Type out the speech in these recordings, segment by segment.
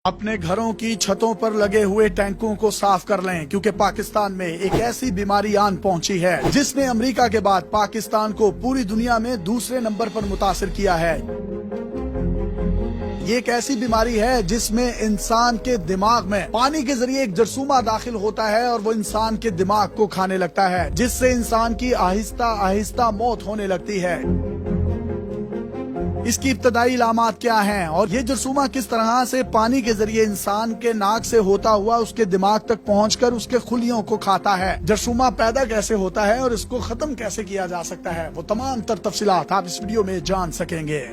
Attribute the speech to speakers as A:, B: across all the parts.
A: اپنے گھروں کی چھتوں پر لگے ہوئے ٹینکوں کو صاف کر لیں کیونکہ پاکستان میں ایک ایسی بیماری آن پہنچی ہے جس نے امریکہ کے بعد پاکستان کو پوری دنیا میں دوسرے نمبر پر متاثر کیا ہے۔ یہ ایک ایسی بیماری ہے جس میں انسان کے دماغ میں پانی کے ذریعے ایک جرثومہ داخل ہوتا ہے اور وہ انسان کے دماغ کو کھانے لگتا ہے، جس سے انسان کی آہستہ آہستہ موت ہونے لگتی ہے۔ اس کی ابتدائی علامات کیا ہیں اور یہ جرثومہ کس طرح سے پانی کے ذریعے انسان کے ناک سے ہوتا ہوا اس کے دماغ تک پہنچ کر اس کے خلیوں کو کھاتا ہے، جرثومہ پیدا کیسے ہوتا ہے اور اس کو ختم کیسے کیا جا سکتا ہے، وہ تمام تر تفصیلات آپ اس ویڈیو میں جان سکیں گے۔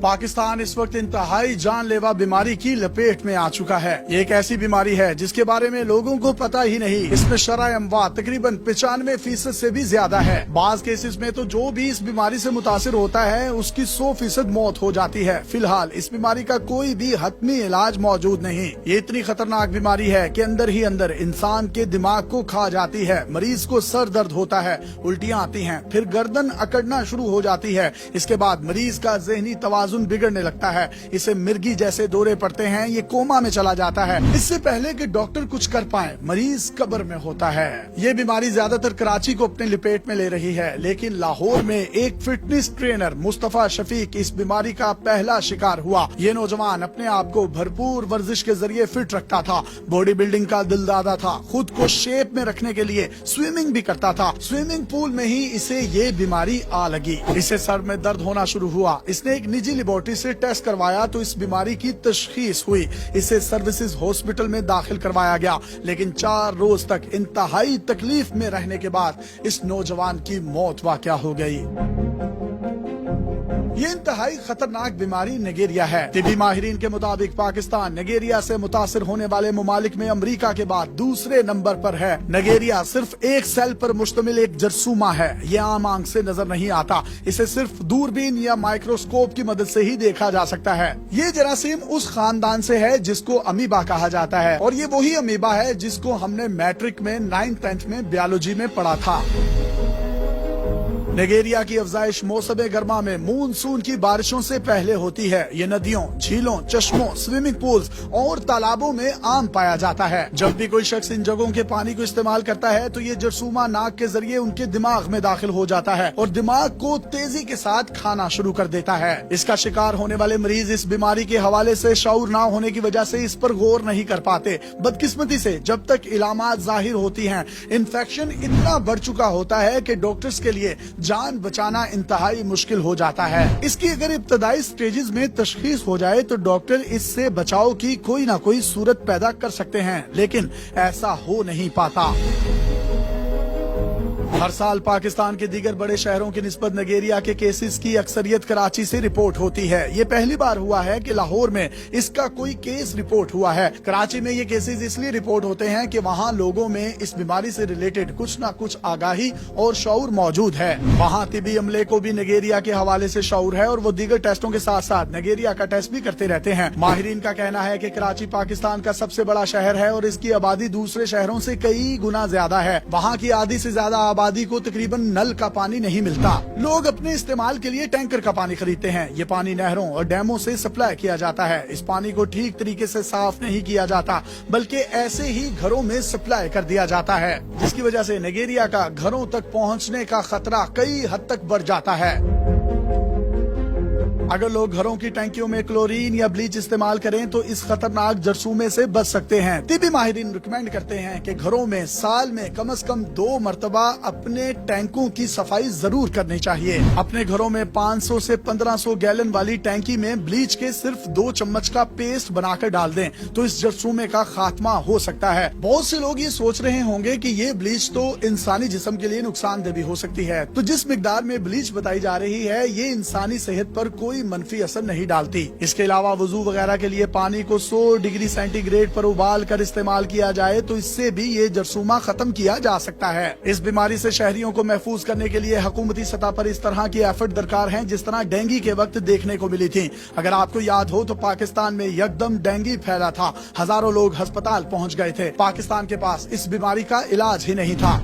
A: پاکستان اس وقت انتہائی جان لیوا بیماری کی لپیٹ میں آ چکا ہے۔ یہ ایک ایسی بیماری ہے جس کے بارے میں لوگوں کو پتہ ہی نہیں۔ اس میں شرح اموات تقریباً 95% سے بھی زیادہ ہے۔ بعض کیسز میں تو جو بھی اس بیماری سے متاثر ہوتا ہے اس کی 100% موت ہو جاتی ہے۔ فی الحال اس بیماری کا کوئی بھی حتمی علاج موجود نہیں۔ یہ اتنی خطرناک بیماری ہے کہ اندر ہی اندر انسان کے دماغ کو کھا جاتی ہے۔ مریض کو سر درد ہوتا ہے، الٹیاں آتی ہیں، پھر گردن اکڑنا شروع ہو جاتی ہے۔ اس کے بعد مریض کا ذہنی توازن بگڑنے لگتا ہے، اسے مرگی جیسے دورے پڑتے ہیں، یہ کوما میں چلا جاتا ہے۔ اس سے پہلے کہ ڈاکٹر کچھ کر پائیں مریض قبر میں ہوتا ہے۔ یہ بیماری زیادہ تر کراچی کو اپنے لپیٹ میں لے رہی ہے، لیکن لاہور میں ایک فٹنس ٹرینر مصطفیٰ شفیق اس بیماری کا پہلا شکار ہوا۔ یہ نوجوان اپنے آپ کو بھرپور ورزش کے ذریعے فٹ رکھتا تھا، باڈی بلڈنگ کا دلدادہ تھا، خود کو شیپ میں رکھنے کے لیے سوئمنگ بھی کرتا تھا۔ سوئمنگ پول میں ہی اسے یہ بیماری آ لگی، اسے سر میں درد ہونا شروع ہوا۔ اس نے ایک نجی لیبارٹری سے ٹیسٹ کروایا تو اس بیماری کی تشخیص ہوئی۔ اسے سروسز ہاسپٹل میں داخل کروایا گیا، لیکن 4 روز تک انتہائی تکلیف میں رہنے کے بعد اس نوجوان کی موت واقع ہو گئی۔ یہ انتہائی خطرناک بیماری نگیریا ہے۔ طبی ماہرین کے مطابق پاکستان نگیریا سے متاثر ہونے والے ممالک میں امریکہ کے بعد دوسرے نمبر پر ہے۔ نگیریا صرف ایک سیل پر مشتمل ایک جرثومہ ہے، یہ عام آنکھ سے نظر نہیں آتا، اسے صرف دوربین یا مائکروسکوپ کی مدد سے ہی دیکھا جا سکتا ہے۔ یہ جراثیم اس خاندان سے ہے جس کو امیبا کہا جاتا ہے، اور یہ وہی امیبا ہے جس کو ہم نے میٹرک میں 9th 10th میں بیولوجی میں پڑھا تھا۔ نگیریا کی افزائش موسم گرما میں مونسون کی بارشوں سے پہلے ہوتی ہے۔ یہ ندیوں، جھیلوں، چشموں، سوئمنگ پولز اور تالابوں میں عام پایا جاتا ہے۔ جب بھی کوئی شخص ان جگہوں کے پانی کو استعمال کرتا ہے تو یہ جرثومہ ناک کے ذریعے ان کے دماغ میں داخل ہو جاتا ہے اور دماغ کو تیزی کے ساتھ کھانا شروع کر دیتا ہے۔ اس کا شکار ہونے والے مریض اس بیماری کے حوالے سے شعور نہ ہونے کی وجہ سے اس پر غور نہیں کر پاتے۔ بدقسمتی سے جب تک علامات ظاہر ہوتی ہیں، انفیکشن اتنا بڑھ چکا ہوتا ہے کہ ڈاکٹرز کے لیے جان بچانا انتہائی مشکل ہو جاتا ہے۔ اس کی اگر ابتدائی سٹیجز میں تشخیص ہو جائے تو ڈاکٹر اس سے بچاؤ کی کوئی نہ کوئی صورت پیدا کر سکتے ہیں، لیکن ایسا ہو نہیں پاتا۔ ہر سال پاکستان کے دیگر بڑے شہروں کی نسبت نگیریا کے کیسز کی اکثریت کراچی سے رپورٹ ہوتی ہے۔ یہ پہلی بار ہوا ہے کہ لاہور میں اس کا کوئی کیس رپورٹ ہوا ہے۔ کراچی میں یہ کیسز اس لیے رپورٹ ہوتے ہیں کہ وہاں لوگوں میں اس بیماری سے ریلیٹڈ کچھ نہ کچھ آگاہی اور شعور موجود ہے۔ وہاں طبی عملے کو بھی نگیریا کے حوالے سے شعور ہے اور وہ دیگر ٹیسٹوں کے ساتھ ساتھ نگیریا کا ٹیسٹ بھی کرتے رہتے ہیں۔ ماہرین کا کہنا ہے کہ کراچی پاکستان کا سب سے بڑا شہر ہے اور اس کی آبادی دوسرے شہروں سے کئی گنا زیادہ ہے۔ وہاں کی آدھی سے زیادہ آبادی کو تقریباً نل کا پانی نہیں ملتا۔ لوگ اپنے استعمال کے لیے ٹینکر کا پانی خریدتے ہیں۔ یہ پانی نہروں اور ڈیموں سے سپلائی کیا جاتا ہے۔ اس پانی کو ٹھیک طریقے سے صاف نہیں کیا جاتا بلکہ ایسے ہی گھروں میں سپلائی کر دیا جاتا ہے، جس کی وجہ سے نگیریا کا گھروں تک پہنچنے کا خطرہ کئی حد تک بڑھ جاتا ہے۔ اگر لوگ گھروں کی ٹینکیوں میں کلورین یا بلیچ استعمال کریں تو اس خطرناک جرثومے سے بچ سکتے ہیں۔ طبی ماہرین ریکمینڈ کرتے ہیں کہ گھروں میں سال میں کم از کم 2 مرتبہ اپنے ٹینکوں کی صفائی ضرور کرنی چاہیے۔ اپنے گھروں میں 500 سے 1500 گیلن والی ٹینکی میں بلیچ کے صرف 2 چمچ کا پیسٹ بنا کر ڈال دیں تو اس جرثومے کا خاتمہ ہو سکتا ہے۔ بہت سے لوگ یہ سوچ رہے ہوں گے کہ یہ بلیچ تو انسانی جسم کے لیے نقصان دہ بھی ہو سکتی ہے، تو جس مقدار میں بلیچ بتائی جا رہی ہے یہ انسانی صحت پر کوئی منفی اثر نہیں ڈالتی۔ اس کے علاوہ وضو وغیرہ کے لیے پانی کو 100 ڈگری سینٹی گریڈ پر ابال کر استعمال کیا جائے تو اس سے بھی یہ جرثومہ ختم کیا جا سکتا ہے۔ اس بیماری سے شہریوں کو محفوظ کرنے کے لیے حکومتی سطح پر اس طرح کی ایفرٹ درکار ہیں جس طرح ڈینگی کے وقت دیکھنے کو ملی تھی۔ اگر آپ کو یاد ہو تو پاکستان میں یکدم ڈینگی پھیلا تھا، ہزاروں لوگ ہسپتال پہنچ گئے تھے۔ پاکستان کے پاس اس بیماری کا علاج ہی نہیں تھا،